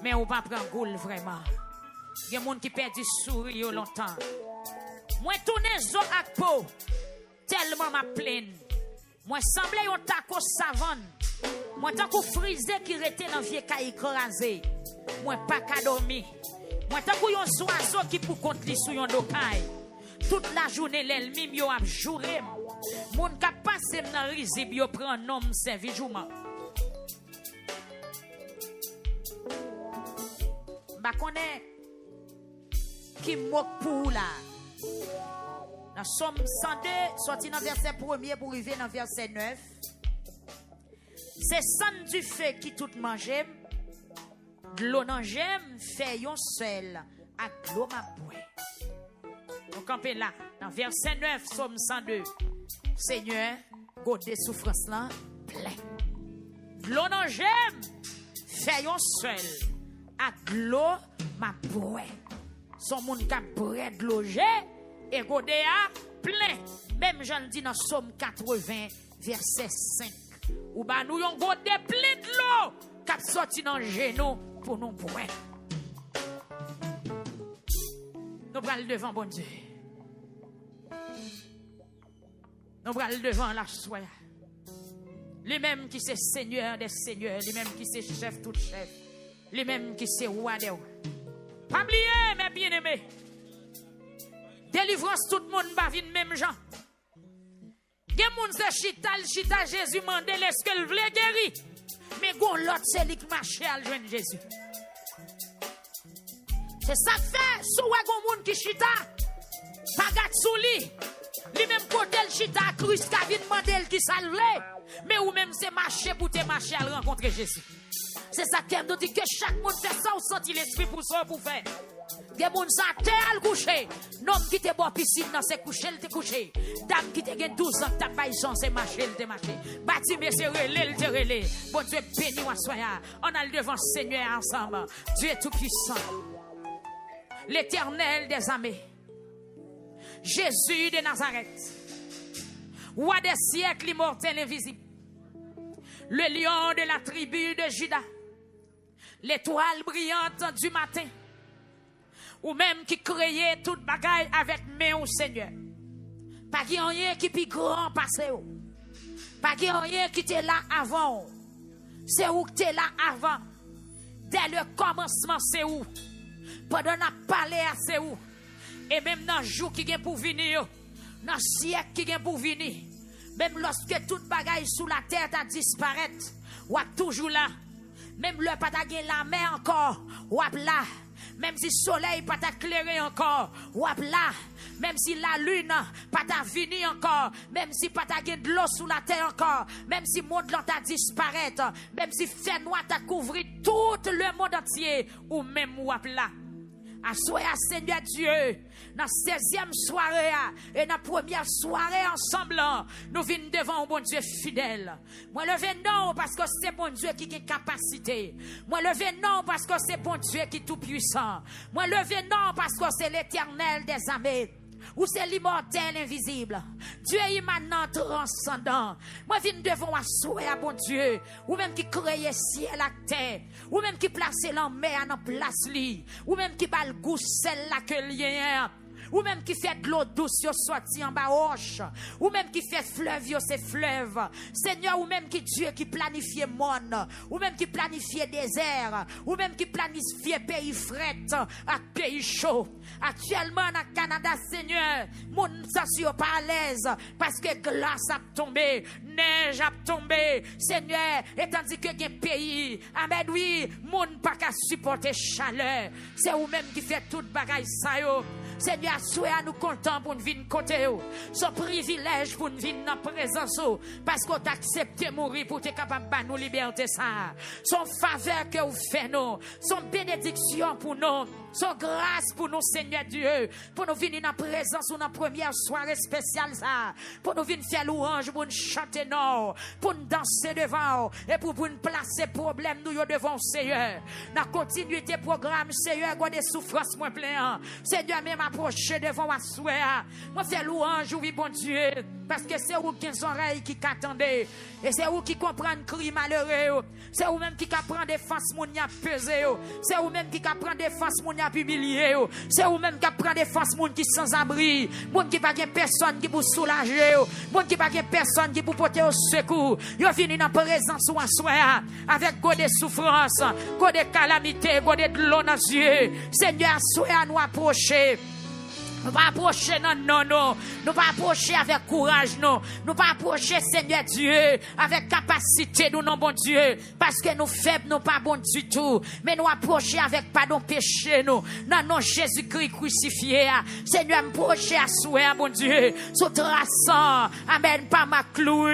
Mais on pas prendre goule vraiment. Il y a des gens qui perdent du sourire longtemps. Moi, tourner zo ak peau. Tellement ma plaine. Moi, semblais un taco savane. Moi, tant qu'on frisé qui rete dans vieux caille écrasé. Moi, pas qu'à dormir. Moi, tant qu'on yon oiseau qui pour contre li sou yon dokaï. Toute la journée, l'ennemi yo ap jouré. Moun ka passe nan rizib yo pran nom servi jouman. Ba connaît qui moque pour là. Dans Somme 102, sorti dans verset 1er pour arriver dans verset 9. C'est sang du feu qui tout mange. De l'eau nan j'aime, fait yon seul, à l'eau ma boué. Donc, campez là, dans verset 9, Somme 102. Seigneur, God de souffrance là, plein. De l'eau nan j'aime, fait yon seul, à l'eau ma boué. Son moun ka boué de l'eau et God a plein. Même j'en dis dans Somme 80, verset 5. Ou ba nous yon God de plein de l'eau, kap sorti dans genou pour nous boire. Nous prenons devant bon Dieu. Nous prenons devant la soie. Lui-même qui c'est Seigneur des seigneurs, lui-même qui c'est chef tout chef, lui-même qui c'est roi des rois. Pas oublier mes bien-aimés. Délivrance tout le monde va venir même gens. Gen moun se chita Jésus mande est-ce qu'elle voulait guérir. Mais gon l'autre c'est lui qui marche à joindre Jésus. C'est ça que fait sou gon moun qui chita pas gat sou li même côté le chita Christ ka vinn demander qui salve. Mais ou même c'est marcher pour te marcher à rencontrer Jésus. C'est ça qui nous dit que chaque monde fait ça ou senti l'esprit pour ça pour faire. Des moun sa terre al coucher. Nom qui te boit piscine dans ses coucher, il te couché. Dame qui te gen 12 ans, ta paille son, c'est marché, il te marché. Bati mais c'est relé, il te relé. Bon Dieu béni ou soya. On a le devant Seigneur ensemble. Dieu tout puissant. L'Éternel des armées. Jésus de Nazareth. Roi des siècles immortel invisible. Le lion de la tribu de Juda. L'étoile brillante du matin. Ou même qui créait toute bagaille avec main au Seigneur. Pas qu'il y ait rien qui plus grand passé. Pas qu'il y ait rien qui était là avant. C'est où que tu es là avant. Dès le commencement, c'est où. Pendant qu'on parlé à c'est où. Et même dans le jour qui vient pour venir, dans le siècle qui vient pour venir, même lorsque toute bagaille sous la terre a disparu, ou toujours là. Même le pas la mer encore, ou là. Même si le soleil pas t'éclairer encore, ou là. Même si la lune pas t'a fini encore, même si pas t'a de l'eau sous la terre encore, même si le monde t'a disparu, même si fait noir t'a couvert tout le monde entier, ou même ou là. Assoya Seigneur Dieu, dans 16e soirée et dans première soirée ensemble, nous venons devant un bon Dieu fidèle. Moi levé non parce que c'est bon Dieu qui a capacité. Moi levé non parce que c'est bon Dieu qui est tout puissant. Moi levé non parce que c'est l'Éternel des armées. Ou c'est l'immortel invisible. Dieu immanent transcendant. Moi viens devant assoyer à bon Dieu. Ou même qui crée ciel à terre. Ou même qui place l'enmer en place li. Ou même qui bat le goût celle là que lien. Ou même qui fait de l'eau douce, yo sorti en bas roche. Ou même qui fait fleuve, yo c'est fleuve. Seigneur, ou même qui Dieu qui planifie monde. Ou même qui planifie désert. Ou même qui planifie pays fret, à pays chaud. Actuellement, dans le Canada, Seigneur, moun sa sur pas à l'aise. Parce que glace a tombé, neige a tombé. Seigneur, et tandis que gen pays, amen oui, moun pas qu'à supporter chaleur. C'est ou même qui fait toute bagaille ça yo. Seigneur, soyez nous contents pour nous venir côté. Son privilège pour nous venir dans la présence. Parce qu'on t'a accepté mourir pour être capable de nous liberté ça. Son faveur que vous faites nous. Son bénédiction pour nous. Son grâce pour nous, Seigneur Dieu. Pour nous venir dans la présence ou dans la première soirée spéciale ça. Pour nous venir faire louange, pour nous chanter non. Pour nous danser devant. Et pour nous placer problème nous devant le Seigneur. Dans la continuité programme, Seigneur, quand des souffrances moins plein. Seigneur, même approcher devant ma souhait. Moi, fais louange, oui, bon Dieu. Parce que c'est vous qui ont des oreilles qui t'attendent. Et c'est vous qui comprenez cri malheureux. C'est vous même qui prend défense moun y a pesé. C'est vous même qui prend défense moun y a humilié. C'est vous même qui prend défense moun qui sans abri. Moun qui pas personne qui pour soulager. Moun qui pas personne qui pour porter au secours. Yo vini dans présence ou assoya avec des souffrances, des calamités, de l'eau dans les yeux. Seigneur, assoya nous approcher. Nous pas approcher non. Nous pas approcher avec courage non. Nous pas approcher Seigneur Dieu avec capacité nous non bon Dieu parce que nous faibles nous pas bon du tout. Mais nous approcher avec pardon péché nous. Non Jésus-Christ crucifié. Seigneur m'approcher à souhait bon Dieu. Sous traçant. Amen pas ma clou.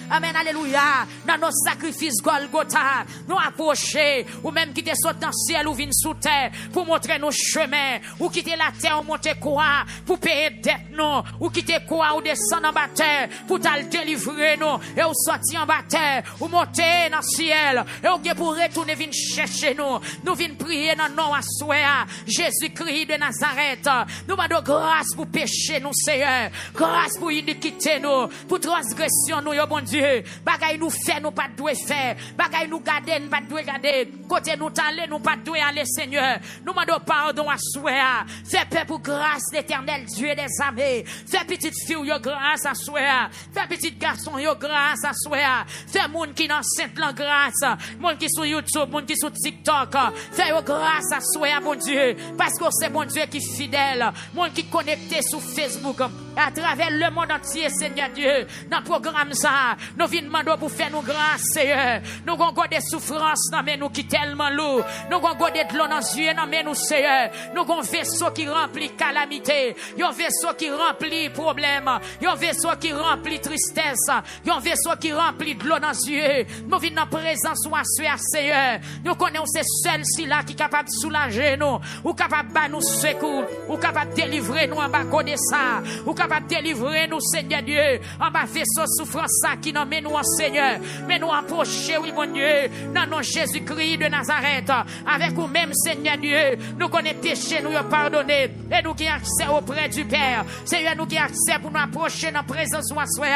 Amen alléluia. Dans nos sacrifices Golgotha. Nous approcher ou même quitter sauter dans le ciel ou venir sous terre pour montrer nos chemins ou quitter la terre ou monter quoi pour payer dette non ou quitter quoi ou descendre en bataille pour t'al délivrer nous et ou sortir en bataille ou monter dans le ciel et ou pour retourner venir chercher nous venir prier dans nom à souhait Jésus-Christ de Nazareth nous demandons grâce pour pécher nous Seigneur grâce pour iniquité nous pour transgression nous bon Dieu bagay nous fait nous pas doit faire bagay nous garder nous pas doit garder côté nous t'aller nous pas doit aller Seigneur nous demandons pardon à souhait fais paix pour grâce l'éternel Dieu des armées fais petite fille yo grâce à souhait fais petit garçon yo grâce à souhait fais monde qui dans sainte la grâce monde qui sur YouTube monde qui sur TikTok fais yo grâce à souhait bon Dieu parce que c'est bon Dieu qui est fidèle monde qui connecté sur Facebook à travers le monde entier Seigneur Dieu dans le programme ça nous venons demander pour faire nous grâce Seigneur nous avons des souffrances dans mais nous qui tellement lourd nous avons des de l'eau dans les yeux dans mais nous Seigneur nous avons vaisseau qui remplit calamité un vaisseau qui remplit problème un vaisseau qui remplit tristesse un vaisseau qui remplit de l'eau dans les yeux nous venons dans présence ou à Seigneur nous connaissons c'est seul si là qui est capable de soulager nous ou capable de nous secours ou capable de délivrer nous en bas de ça ou capable de délivrer nous Seigneur Dieu en bas vaisseau souffrance ça qui nous mène nous en Seigneur mais nous approcher oui bon Dieu dans nom Jésus-Christ de Nazareth avec vous même Seigneur Dieu nous connaissons péché nous pardonner et nous qui accès auprès du Père Seigneur nous qui accès pour nous approcher dans présence de soi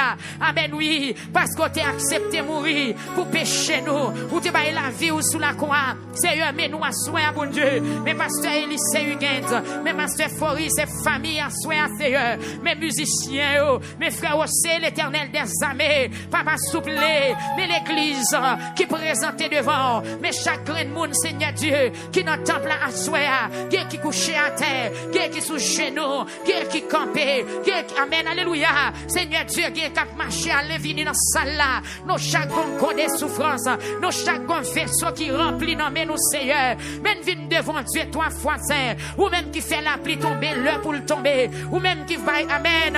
amen oui parce que tu as accepté mourir pour pécher nous ou tu bailler la vie ou sous la croix Seigneur mais nous à soin bon Dieu mais pasteur Élysée Huguens mais pasteur Foris et famille à soin Seigneur mes musiciens mes frères c'est l'éternel des armées papa souple mais l'église qui présentait devant mais chacun de monde Seigneur Dieu qui dans le temple à soir qui couché à terre qui sous genoux qui campé amen alléluia Seigneur Dieu qui cap marcher à venir dans salle là nous chacun des souffrances nous chacun vaisseau qui remplit dans nous Seigneur même vient devant Dieu 3 fois saint ou même qui fait la pluie tomber l'heure pour le tomber ou même qui va amen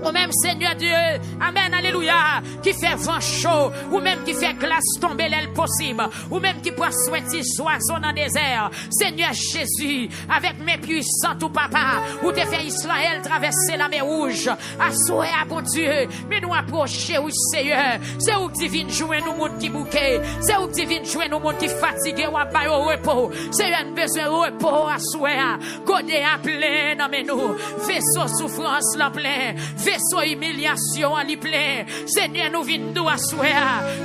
ou même Seigneur Dieu, amen, alléluia, qui fait vent chaud, ou même qui fait glace tomber l'aile possible, ou même qui peut souhaiter oiseaux dans le désert. Seigneur Jésus, avec mes puissants tout papa, ou te fait Israël traverser la mer rouge, assoé à bon Dieu, mais nous approcher, oui Seigneur, c'est où qui vient jouer nous monde qui bouquet, c'est où qui vient jouer nous monde qui fatigué ou à bailler au repos, Seigneur, besoin de repos, assoé à, godé à plein, non mais nous, vaisseau souffrance la plein, vaisseau humiliation à plein. Seigneur, nous venons à souhait.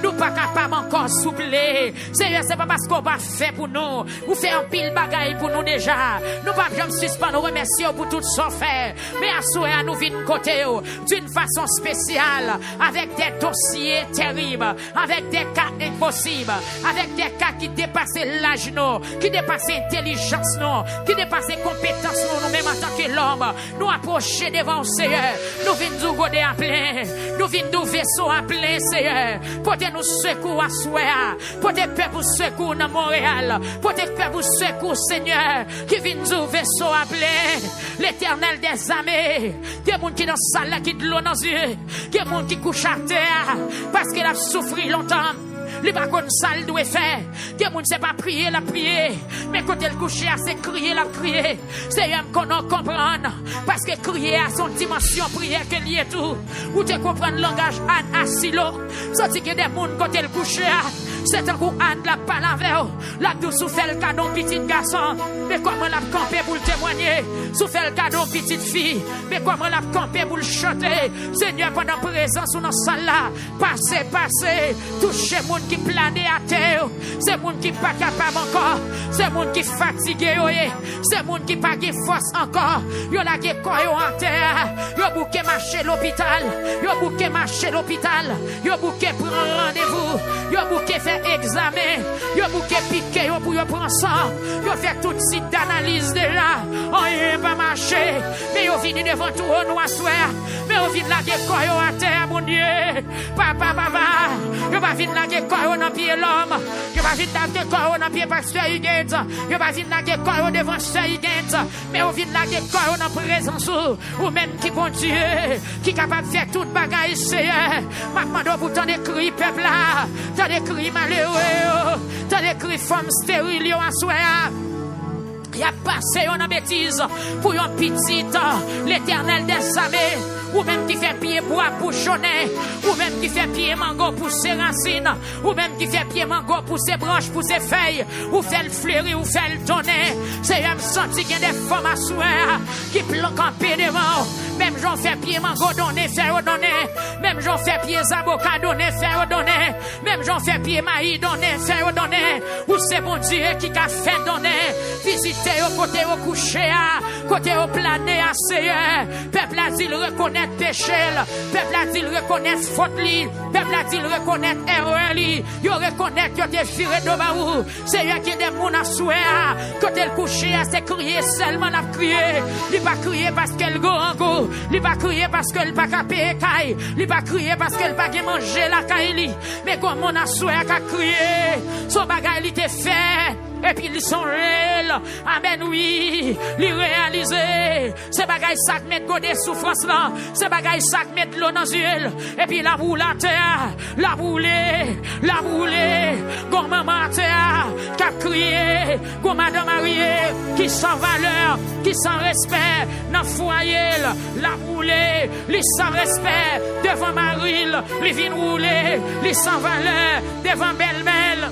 Nous pas capables encore soupler. Seigneur, c'est pas parce qu'on va faire pour nous. Vous faites un pile bagaille pour nous déjà. Nous pas jamais suspendre nous remercier pour tout ce fait. Mais à souhait, nous venons côté d'une façon spéciale. Avec des dossiers terribles. Avec des cas impossibles. Avec des cas qui dépassent l'âge, qui dépassent l'intelligence, qui dépassent les compétences, nous même en tant que l'homme. Nous approcher devant le Seigneur. Nous venons nous goder à plein. Nous venons nous vaisseaux à plein, Seigneur. Portez nous secours à souhait. Portez paix pour secours dans Montréal. Portez paix pour secours, Seigneur. Qui vient nous vaisseaux à plein. L'éternel des armées. Des gens qui dans la salle qui de l'eau dans les yeux. Des gens qui couchent à terre. Parce qu'il a souffert longtemps. Les bagons sales doivent faire. Que moun sait pas prier, la prier. Mais quand elle couche, c'est crier, la prier. C'est un qu'on comprendre. Parce que crier à son dimension prière que lié tout. Ou te comprendre le langage asilo. Sorti que des moun quand elle couche, C'est un coup Anne la palavre. La douce souffle le cadeau petit garçon. Mais comment la camper pour le témoigner? Souffle le cadeau petite fille. Mais comment la camper pour le chanter? Seigneur, pendant présence ou dans salle là, passez, touchez moun qui plane à terre. C'est moun qui pas capable encore. C'est moun qui fatigué, c'est moun qui pas de force encore. Yo la ge koyo en terre. Yo bouquet marcher l'hôpital. Yo bouquet marcher l'hôpital. Yo bouquet prendre rendez-vous. Yo bouquet faire examen. Yo bouquet piquer yo pour yo prendre sang. Yo fait toute site d'analyse de là. On y pas marcher. Mais yo vini devant tout au noir soir. Mais yo vini la ge koyo en terre, mon Dieu. Papa. Yo pas vini la ge koyo dans pied l'homme. Yo pas vini la ge koyo dans pied pasteur Huguette. Yo pas vini la ge koyo devant pasteur Huguette. Mais yo vini la ge koyo dans présence ou même qui bon Dieu qui capable de faire toute bagaille Seigneur. Ma demande pour t'en écrit peuple là, t'en écrit malheureux, t'en écrit femme stérile en soir. Il a passé en bêtise pour un petit l'Éternel des armées. Ou même qui fait pied bois pour chonner, ou même qui fait pied mango pour ses racines, ou même qui fait pied mango pour ses branches, pour ses feuilles, ou fait le fleurir, ou fait le donner. C'est un senti qu'il y a des femmes à soir qui planquent en pied devant. Même j'en fais pied mango donner, faire donner. Même j'en fais pied zaboka donner, faire donner. Même j'en fais pied maïs donner, faire donner. Ou c'est bon Dieu qui a fait donner. Visiter au côté au coucher, côté au plané à Seigneur. Peuple a dit reconnaître péché, peuple a dit reconnaître faute li, peuple a dit reconnaître erreur li, yo reconnaître que t'es firé de baou. Seigneur qui des moun à souhait, côté le coucher, c'est crier seulement n'a crier. Il pas crier parce qu'elle go en go, il pas crier parce qu'elle pas capé caille, il pas crier parce qu'elle pas manger la caille, mais comme on a souhait qu'à crier, son bagage il t'est fait. Et puis ils sont réels. Amen, oui. Ils réalisent. C'est bagaille ça qui met des souffrances là. C'est bagaille ça qui met de l'eau dans les yeux. Et puis la boule à terre. La boule. Comme maman à terre. Qui a crié. Comme madame mariée. Qui sans valeur. Qui sans respect. Dans le foyer. La boule. Les sans respect. Devant Maril. Les vins rouler. Les sans valeur. Devant belle-belle.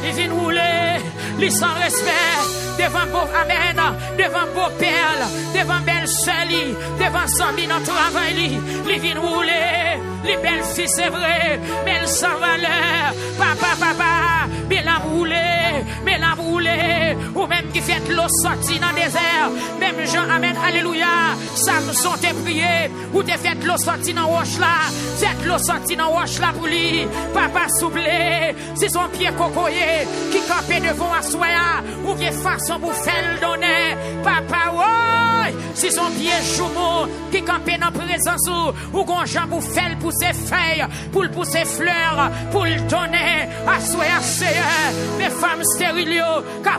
Ils viennent rouler, ils sans respect, devant beau amen, devant beau perle, devant belle sœur, devant Sambi dans travail, ils viennent rouler, les belles filles c'est vrai, mais elles sans valeur, papa, mais la rouler, ou même qui fait l'eau sortie dans le désert, même Jean, amen, alléluia, Samson t'es prié, ou t'es fait l'eau sortie dans roche là, fait l'eau sortie dans roche là pour lui, papa soublé, c'est son pied cocoyer, qui campait devant à soya, ou qui façon pour faire le donner, papa, ouais, c'est son pied choumo, qui campait dans présence, ou qu'on jambe pour faire pousser feuilles, pour pousser fleurs, pour le donner, à soya, mes femmes stériles, qui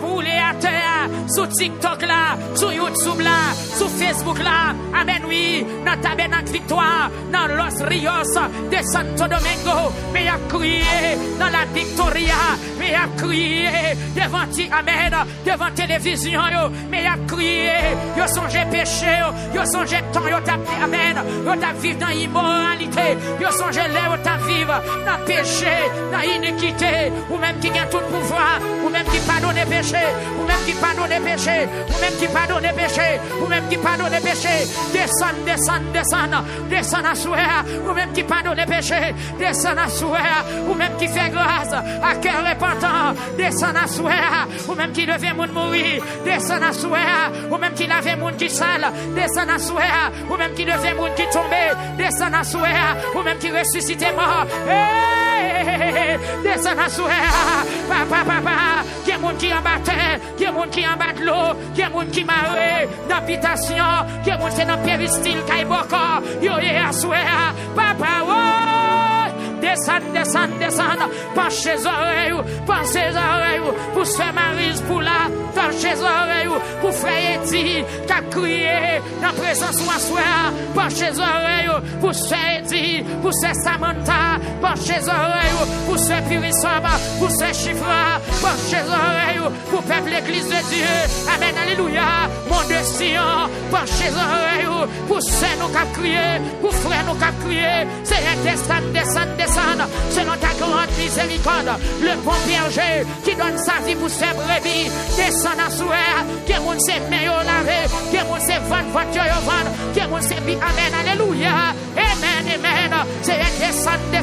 roulent à terre, sur TikTok là, sur YouTube là, sur Facebook là, amen oui, dans Tabernacle Victoire, dans Los Rios de Santo Domingo, mais a crié dans la Victoria, mais a crié devant amen, devant télévision, mais a crié, yo songé péché, yo songé temps, yo t'a amen, yo t'a vivre dans immoralité, yo songé là, yo t'a vivre dans péché, dans iniquité, ou même qui gagne tout pouvoir, ou même qui pardonne péché, ou même qui pardonne péché, ou même qui pardonne péché, ou même qui pardonne péché, descend à souhait, ou même qui pardonne péché, descend à souhait, ou même qui fait grâce à cœur repentant, descend à souhait, ou même qui devait moun mourir, descend à souhait, ou même qui lavait moun qui sale, descend à souhait, ou même qui devait moun qui tombait, descend à souhait, ou même qui ressuscitait mort, descend à souhait, papa, qui est moun qui en battait, qui est moun qui en bat l'eau, qui est moun qui marre d'habitation, qui est moun qui est dans péristyle, qui est boko, yo est à souhait, papa, descend. Penchez les oreilles, pensez les oreilles, pour se Marise pour la, penchez les oreilles, pour frère Edi, qui a crié dans la présence de soir, penchez les oreilles, pour se Edi, pour se Samantha, penchez les oreilles, pour se Purisoma, pour se Chiffra, penchez les oreilles, pour peuple l'église de Dieu, amen, alléluia, mon Dieu Sion, penchez les oreilles, pour se nous qui a crié, pour frère nous qui a crié, c'est un descend, selon ta grande miséricorde, le bon berger qui donne sa vie pour ses brebis, descend à souhait, que moun se meilleur lavé, que moun se vendre voiture vendre, que moun se bi amen,